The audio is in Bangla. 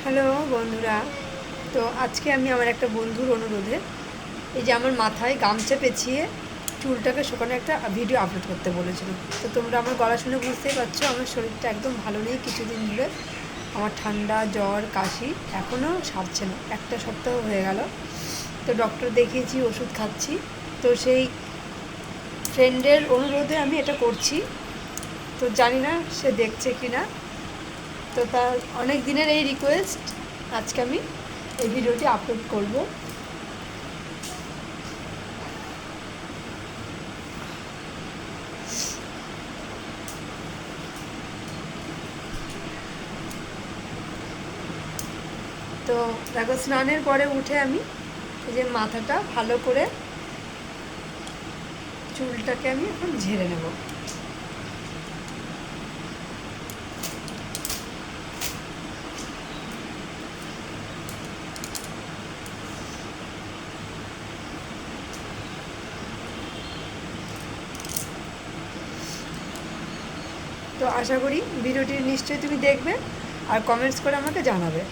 হ্যালো বন্ধুরা। তো আজকে আমি আমার একটা বন্ধুর অনুরোধে এই যে আমার মাথায় গামছা পেঁচিয়ে চুলটাকে শুকানো একটা ভিডিও আপলোড করতে বলেছিল। তো তোমরা আমার গলা শুনে বুঝতেই পারছো আমার শরীরটা একদম ভালো নেই কিছুদিন ধরে। আমার ঠান্ডা জ্বর কাশি এখনও সারছে না, একটা সপ্তাহ হয়ে গেল। তো ডক্টর দেখিয়েছি, ওষুধ খাচ্ছি। তো সেই ফ্রেন্ডের অনুরোধে আমি এটা করছি। তো জানি না সে দেখছে কি না। তো তার অনেক দিনের এই রিকোয়েস্ট, আজকে আমি এই ভিডিওটি আপলোড করব। তো দেখো, স্নানের পরে উঠে আমি এই যে মাথাটা ভালো করে চুলটাকে আমি এখন ঝেড়ে নেব। তো আশা করি ভিডিওটি নিশ্চয়ই তুমি দেখবে আর কমেন্টস করে আমাকে জানাবে।